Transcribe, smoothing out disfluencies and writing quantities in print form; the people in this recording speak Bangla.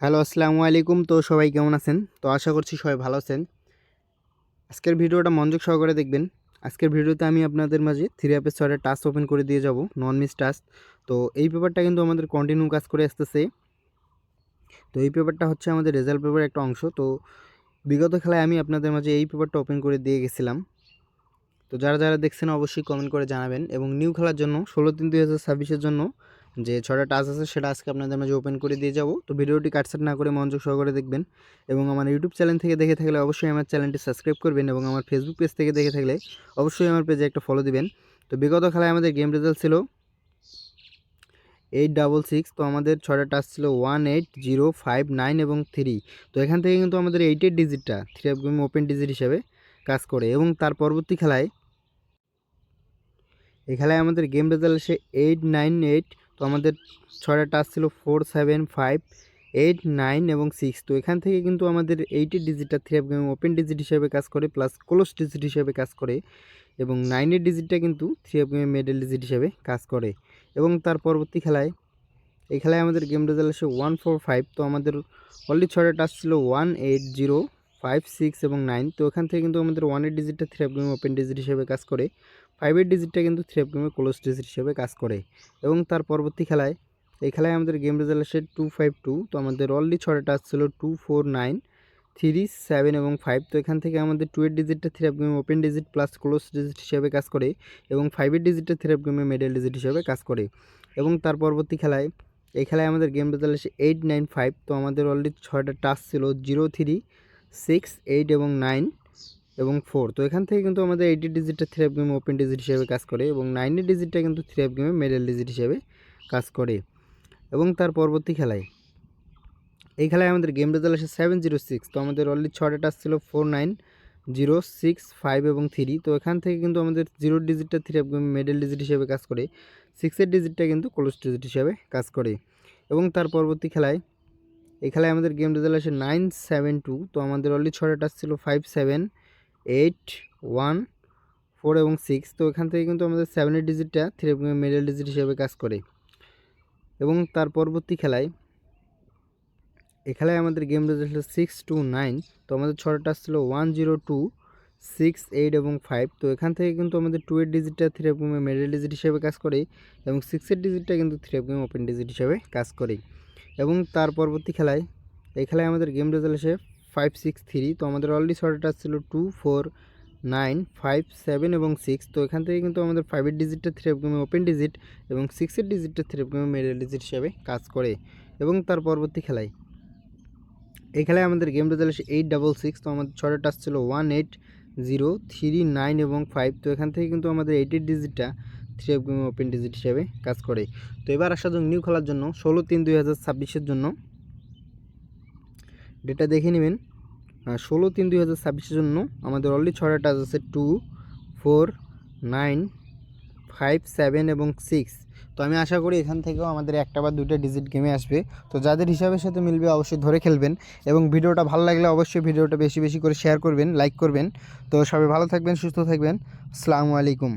হ্যালো, আসসালামু আলাইকুম। তো সবাই কেমন আছেন? তো আশা করছি সবাই ভালো আছেন। আজকের ভিডিওটা মনোযোগ সহকারে দেখবেন। আজকের ভিডিওতে আমি আপনাদের মাঝে থ্রি অ্যাপের ছয়টা টাস্ক ওপেন করে দিয়ে যাব, নন মিস টাস্ক। তো এই পেপারটা কিন্তু আমাদের কন্টিনিউ কাজ করে আসতেছে। তো এই পেপারটা হচ্ছে আমাদের রেজাল্ট পেপারের একটা অংশ। তো বিগত খেলায় আমি আপনাদের মাঝে এই পেপারটা ওপেন করে দিয়ে গেছিলাম। তো যারা যারা দেখছেন অবশ্যই কমেন্ট করে জানাবেন, এবং নিউ খেলার জন্য 16/3/2026-এর জন্য যে 6টা টাস্ক আছে সেটা আজকে আপনাদের মাঝে ওপেন করে দিয়ে যাব। তো ভিডিওটি কাটছাট না করে মনোযোগ সহকারে দেখবেন, এবং আমার ইউটিউব চ্যানেল থেকে দেখে থাকলে অবশ্যই আমার চ্যানেলটি সাবস্ক্রাইব করবেন, এবং আমার ফেসবুক পেজ থেকে দেখে থাকলে অবশ্যই আমার পেজে একটা ফলো দিবেন। তো বিগত খেলায় আমাদের গেম রেজাল্ট ছিল 866। তো আমাদের 6টা টাস্ক ছিল 1, 8, 0, 5, 9 এবং 3। তো এখান থেকে কিন্তু আমাদের 8-এর ডিজিটটা three app game open digit হিসেবে কাজ করে, এবং তার পরবর্তী খেলায় এই খেলায় আমাদের গেম রেজাল্ট আসে 898। তো আমাদের 6টা টাস্ক ছিল 4, 7, 5, 8, 9 এবং 6। তো এখান থেকে কিন্তু আমাদের 8-এর ডিজিটটা three app game open digit হিসেবে কাজ করে, প্লাস ক্লোজ ডিজিট হিসেবে কাজ করে, এবং 9-এর ডিজিটটা কিন্তু থ্রি অ্যাপ গেমের মিডল ডিজিট হিসেবে কাজ করে। এবং তার পরবর্তী খেলায় এই খেলায় আমাদের গেম রেজাল্ট আসে 145। তো আমাদের অলরেডি 6টা টাস্ক ছিল 1, 8, 0, 5, 6 এবং 9। তো এখান থেকে কিন্তু আমাদের 1-এর ডিজিটটা থ্রি অ্যাপ গেমে ওপেন ডিজিট হিসেবে কাজ করে, 5-এর ডিজিটটা কিন্তু থ্রি অ্যাপ গেমে ক্লোজ ডিজিট হিসেবে কাজ করে। এবং তার পরবর্তী খেলায় এই খেলায় আমাদের গেম রেজাল্ট আসে 252। তো আমাদের অলরেডি 6টা টাস্ক ছিল 2, 4, 9, 3, 7 এবং 5। তো এখান থেকে আমাদের 2-এর ডিজিটটা থ্রি অ্যাপ গেমে open digit plus close digit হিসেবে কাজ করে, এবং 5-এর ডিজিটটা থ্রি অ্যাপ গেমে মিডল ডিজিট হিসেবে কাজ করে। এবং তার পরবর্তী খেলায় এই খেলায় আমাদের গেম রেজাল্ট আসে 895। তো আমাদের অলরেডি 6টা টাস্ক ছিল 0, 3, 6, 8 এবং 9 এবং 4। তো এখান থেকে কিন্তু আমাদের 8-এর ডিজিটটা থ্রি অ্যাপ গেমে ওপেন ডিজিট হিসেবে কাজ করে, এবং 9-এর ডিজিটটা কিন্তু থ্রি অ্যাপ গেমে মিডল ডিজিট হিসেবে কাজ করে। এবং তার পরবর্তী খেলায় এই খেলায় আমাদের গেম রেজাল্ট আসে 706। তো আমাদের অলরেডি 6টা টাস্ক ছিল 4, 9, 0, 6, 5 এবং 3। তো এখান থেকে কিন্তু আমাদের 0 ডিজিটটা থ্রি অ্যাপ গেমে মিডল ডিজিট হিসেবে কাজ করে, 6-এর ডিজিটটা কিন্তু ক্লোজ ডিজিট হিসেবে কাজ করে। এবং তার পরবর্তী খেলায় এই খেলায় আমাদের গেম রেজাল্ট আসে 972। তো আমাদের অলরেডি 6টা টাস্ক ছিল 5, 7, 8, 1, 4 এবং 6। তো এখান থেকে কিন্তু আমাদের 7-এর ডিজিটটা থ্রি অ্যাপ গেমে মিডল ডিজিট হিসেবে কাজ করে। এবং তার পরবর্তী খেলায় এই খেলায় আমাদের গেম রেজাল্ট ছিল 629। তো আমাদের 6টা টাস্ক ছিল 1, 0, 2, 6, 8 এবং 5। তো এখান থেকে কিন্তু আমাদের 2-এর ডিজিটটা থ্রি অ্যাপ গেমে মিডল ডিজিট হিসেবে কাজ করে, এবং 6-এর ডিজিটটা কিন্তু থ্রি অ্যাপ গেমে ওপেন ডিজিট হিসেবে কাজ করে। এবং তার পরবর্তী খেলায় এই খেলায় আমাদের গেম রেজাল্ট আসে 563। তো আমাদের অলরেডি 6টা টাস্ক ছিল 2, 4, 9, 5, 7 এবং 6। তো এখান থেকে কিন্তু আমাদের 5-এর ডিজিটটা থ্রি অ্যাপ গেমে ওপেন ডিজিট, এবং 6-এর ডিজিটটা থ্রি অ্যাপ গেমে মিডল ডিজিট হিসেবে কাজ করে। এবং তার পরবর্তী খেলায় এই খেলায় আমাদের গেম রেজাল্ট আসে 866। তো আমাদের 6টা টাস্ক ছিল 1, 8, 0, 3, 9 এবং 5। তো এখান থেকে কিন্তু আমাদের 8-এর ডিজিটটা থ্রি অ্যাপ গেমে ওপেন ডিজিট হিসেবে কাজ করে। তো এবার আসা যাক নিউ খেলার জন্য 16/3/2026-এর জন্য ডেটা দেখে নেবেন। 16/3/2026-এর জন্য আমাদের অলরেডি 6টা টাস্ক আছে 2, 4, 9, 5, 7 এবং 6। তো আমি আশা করি এখান থেকেও আমাদের একটা বা দুইটা ডিজিট গেমে আসবে। তো যাদের হিসাবের সাথে মিলবে অবশ্যই ধরে খেলবেন, এবং ভিডিওটা ভালো লাগলে অবশ্যই ভিডিওটা বেশি বেশি করে শেয়ার করবেন, লাইক করবেন। তো সবাই ভালো থাকবেন, সুস্থ থাকবেন। আসসালামু আলাইকুম।